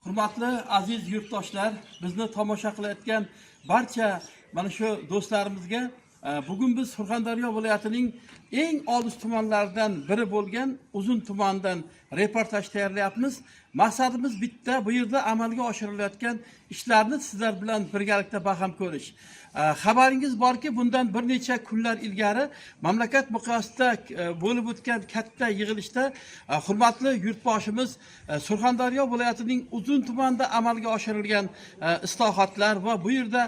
Hurmatli aziz yurtdoshlar, bizni tomosha qilayotgan barcha mana shu do'stlarimizga bugun biz Surxondaryo viloyatining eng olis tumanlaridan biri bo'lgan Uzun tumanidan reportaj tayyorlayapmiz. Maqsadimiz bitta, bu yerda amalga oshirilayotgan ishlarni sizlar bilan birgalikda baham ko'rish. Xabaringiz borki, bundan bir necha kunlar ilgari mamlakat miqyosida bo'lib o'tgan katta yig'ilishda hurmatli yurtboshimiz Surxondaryo viloyatining Uzun tumanida amalga oshirilgan islohotlar va bu yerda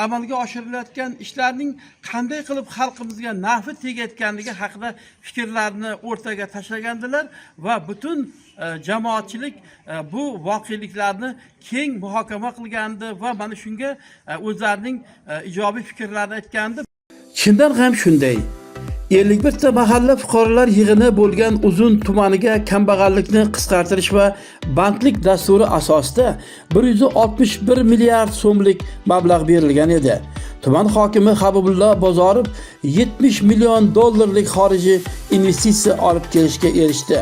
amalga oshirilayotgan ishlarning qanday qilib xalqimizga nafi tegayotganligi haqida fikrlarni o'rtaga tashlagandilar va butun jamoatchilik bu voqeliklarni keng muhokama qilgandi va mana shunga o'zlarining ijobiy fikrlarini aytgandi. Chindan ham shunday. 51 ta mahalla fuqarolar yig'ini bo'lgan Uzun tumaniga kambag'allikni qisqartirish va bandlik dasturi asosida 161 milliard so'mlik mablag' berilgan edi. Tuman hokimi Habibulla Bozorov 70 million dollarlik xorijiy investitsiya olib kelishga erishdi.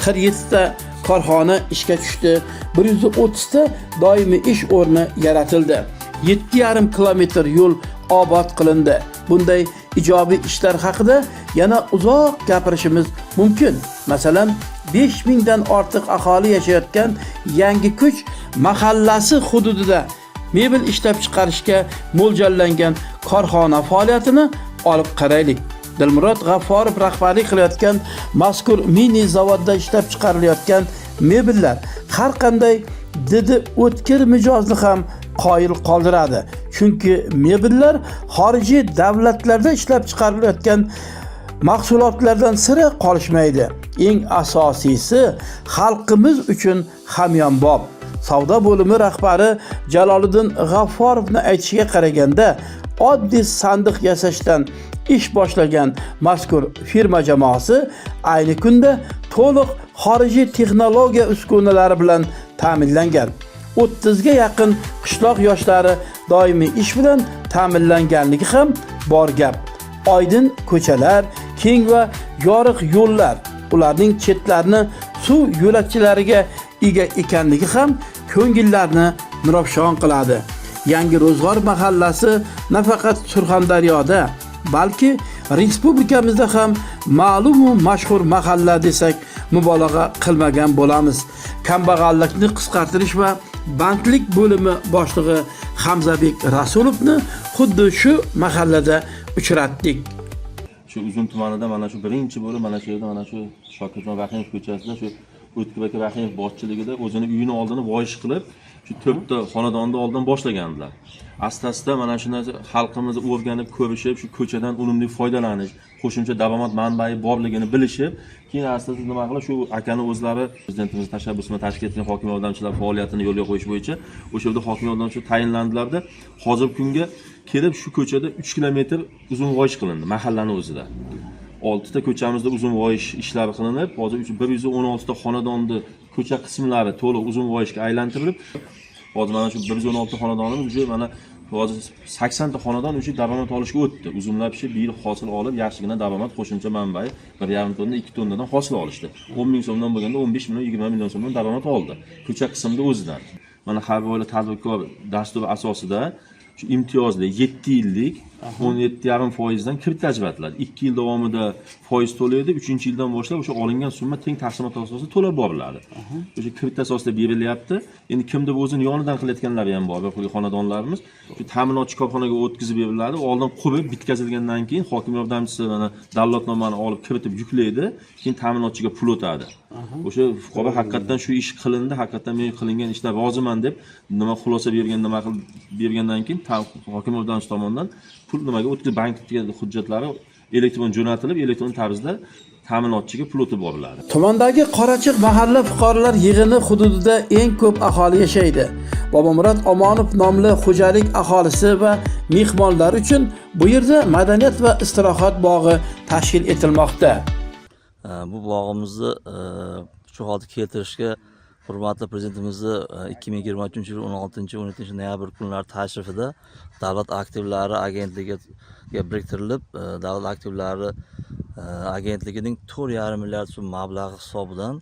47 ta korxona ishga tushdi. 130 ta doimiy ish o'rni yaratildi. 7,5 kilometr yo'l obod qilindi. Bunday ijobiy ishlar haqida yana uzoq gapirishimiz mumkin. Masalan, 5000 dan ortiq aholi yashayotgan Yangi Kuch mahallasi hududida mebel ishlab chiqarishga mo'ljallangan korxona faoliyatini olib qaraylik. Dilmurod G'afforov rahbarlik qilayotgan mazkur mini zavodda ishlab chiqarilayotgan mebellar har qanday didi o'tkir mijozni ham qoyil qoldiradi. Chunki mebellar xorijiy davlatlarda ishlab chiqarilayotgan mahsulotlardan sira qolishmaydi. Eng asosiysi xalqimiz uchun hamyonbop. Savdo bo'limi rahbari Jaloliddin G'afforovning aytishiga qaraganda, oddiy sandiq yasashdan ish boshlagan mazkur firma jamoasi ayni kunda to'liq xorijiy texnologiya uskunalari bilan ta'minlangan. 30 ga yaqin qishloq yoshlari doimiy ish bilan ta'minlanganligi ham bor gap. Oydin ko'chalar, keng va yoriq yo'llar, ularning chetlarini suv yo'lakchilariga ega ekanligi ham ko'ngillarni nurafshon qiladi. Yangi Ro'zg'or mahallasi nafaqat Surxondaryoda, balki respublikamizda ham ma'lum va mashhur mahalla desak mubolag'a qilmagan bo'lamiz. Kambag'allikni qisqartirish va bandlik bo'limi boshlig'i Hamzabek Rasulovni xuddi shu mahallada uchratdik. Shu Uzun tumanida mana shu birinchi bo'lib mana shu yerda mana shu Shokirjon Rahimov ko'chasida shu O'tkir aka Rahimov boshchiligida o'zini uyini oldini voyish qilib, shu 4 ta xonadonni oldin boshlagandilar. Asta-asta mana shu narsa xalqimiz o'rganib, ko'rishib, shu ko'chadan unumli foydalanish, qo'shimcha daromad manbai borligini bilishib, keyin asta-asta nima qilib shu akani o'zlari prezidentimiz tashabbus bilan tashkil etgan hokim yordamchilar faoliyatini yo'lga qo'yish bo'yicha o'sha yerda hokim yordamchi tayinlandilarda, hozirgi kunga kelib shu ko'chada 3 kilometr uzun voyish qilindi mahallaning o'zida. 6 ta ko'chamizda uzun voyish ishlari qilinib, hozir 116 ta xonadonni ko'cha qismlari to'liq uzun voyishga aylantirilib, hozir mana shu 116 xonadonimiz уже mana hozir 80 ta xonadon uchun daromad olishga o'tdi. Uzunlab pishib, bir yil hosil olib, yaxshigina daromad qo'shimcha manbai 1,5 tonna, 2 tonnadan hosil olishdi. 10 ming so'mdan bo'lganda 15 million, 20 million so'mdan daromad oldi. Ko'cha qismida o'zidan. Mana har bir tadbirkor dasturi asosida shu imtiyozli 7 yillik 17,5% dan kredit ajratiladi. 2 yil davomida foiz to'laydi, 3-yildan boshlab o'sha olingan summa teng taqsimot asosida to'lab boriladi. O'sha kredit asosida berilyapti. Endi kimdir o'zini yonidan qilayotganlari ham bor, bu xonadonlarimiz. Shu ta'minotchi korxonaga o'tkazib beriladi. Oldin qurib bitkazilgandan keyin hokim yordamchisi mana dallotnomani olib kiritib yuklaydi, keyin ta'minotchiga pul o'tadi. O'sha fuqaro haqiqatan shu ish qilindi, haqiqatan men qilingan ishdan roziman deb nima xulosa bergandan keyin hokim yordamchisi tomonidan pul nimaga o'tkazib bankga hujjatlari elektron jo'natilib, elektron tarzda ta'minotchiga pul o'tib boriladi. Tumandagi Qorachiq mahalla fuqarolar yig'ini hududida eng ko'p aholi yashaydi. Bobomurod Omonov nomli xo'jalik aholisi va mehmonlar uchun bu yerda madaniyat va istirohat bog'i tashkil etilmoqda. Bu bog'imizni shu holda keltirishga hurmatli prezidentimizni 2023-yil 16-17 noyabr kunlari tashrifida davlat aktivlari agentligiga biriktirilib, davlat aktivlari agentligining 4,5 milliard so'm mablag'i hisobidan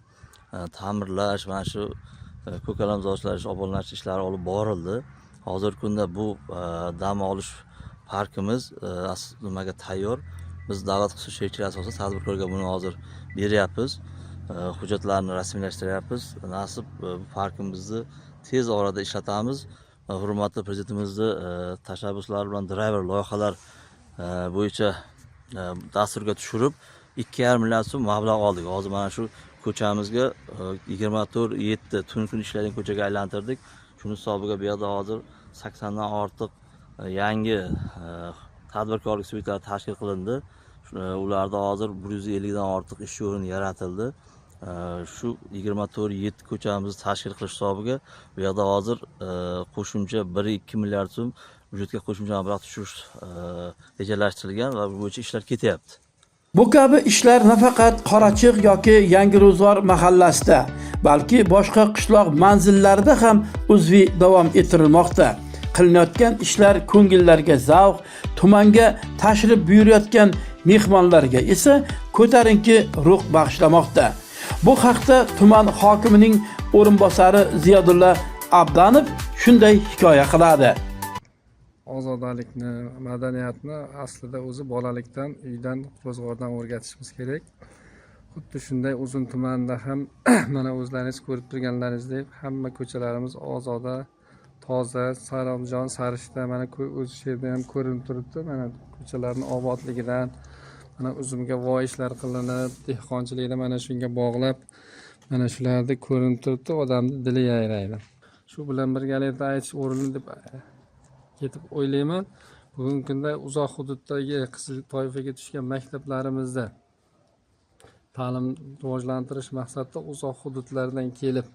ta'mirlash, mana shu ko'kalamzorlash, obodonlash ishlari olib borildi. Hozirgi kunda bu dam olish parkimiz nimaga tayyor. Biz davlat xususiy sherikchilik asosida tadbirkorga buni hozir beryapmiz. Hujjatlarni rasmiylashtiryapmiz. Nasib bu parkimizni tez orada ishlatamiz. Hurmatli prezidentimizni tashabbuslari bilan driver loyihalar bo'yicha dasturga tushirib 2,5 million so'm mablag' oldik. Hozir mana shu ko'chamizga 24/7 tun kun ishlaydigan ko'chaga aylantirdik. Shuni hisobiga bu yerda hozir 80 dan ortiq yangi tadbirkorlik subyektlari tashkil qilindi. Ularda hozir 150 dan ortiq ish o'rni yaratildi. Shu 24/7 ko'chamizni tashkil qilish hisobiga bu yerda hozir qo'shimcha 1-2 milliard so'm byudjetga qo'shimcha mablag' tushirish rejalashtirilgan va bu bo'yicha ishlar ketyapti. Bu kabi ishlar nafaqat Qorachiq yoki Yangiro'zg'or mahallasida, balki boshqa qishloq manzillarida ham uzviy davom ettirilmoqda. Qilinayotgan ishlar ko'ngillarga zavq, tumanga tashrif buyurayotgan mehmonlarga esa ko'tarinki ruh bag'ishlamoqda. Bu haqda tuman hokimining o'rinbosari Ziyodulla Abdanov shunday hikoya qiladi. Ozodalikni, madaniyatni aslida o'zi bolalikdan, uydan, ro'zg'ordan o'rgatishimiz kerak. Xuddi shunday Uzun tumanida ham mana o'zlaringiz ko'rib turganlaringizdek hamma ko'chalarimiz ozoda, toza, Sarobjon, Sarishta mana o'zi yerda ham ko'rinib turibdi. Mana ko'chalarning obodligidan, mana uzumga voy ishlar qilinib, dehqonchilikda mana shunga bog'lab, mana shularda ko'rinib turibdi, odamning dili yayraydi. Shu bilan birgalikda aytish o'rinli deb ketib o'ylayman. Bugungi kunda uzoq hududdagi qizil toifaga tushgan maktablarimizda ta'lim rivojlantirish maqsadida uzoq hududlardan kelib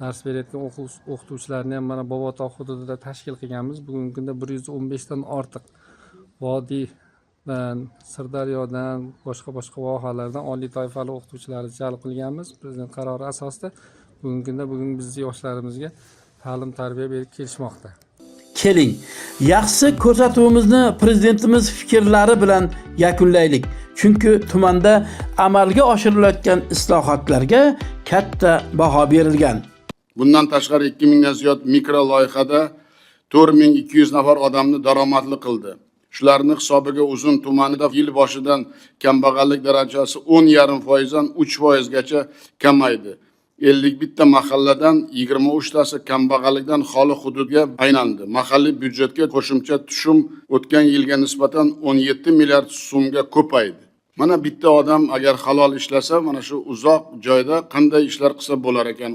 dars berayotgan o'qituvchilarni ham mana Bobotog' hududida tashkil qilganmiz. Bugungi kunda 115 dan ortiq vodiydan, Sirdaryodan, boshqa vohalardan oliy toifali o'qituvchilarni jalb qilganmiz. Prezident qarori asosida bugungi kunda bizning yoshlarimizga ta'lim tarbiya berib kelishmoqda. Keling, yaxshi ko'rsatuvimizni prezidentimiz fikrlari bilan yakunlaylik. Chunki tumanda amalga oshirilayotgan islohotlarga katta baho berilgan. Bundan tashqari 2000 dan ziyod mikro loyihada 4200 nafar odamni daromadli qildi. Shularning hisobiga Uzun tumanida yil boshidan kambag'allik darajasi 10,5% dan 3% gacha kamaydi. 51 ta mahalladan 23 tasi kambag'allikdan xoli hududga aylandi. Mahalliy byudjetga qo'shimcha tushum o'tgan yilga nisbatan 17 milliard so'mga ko'paydi. Mana bitta odam agar halol ishlasa, mana shu uzoq joyda qanday ishlar qilsa bo'lar ekan.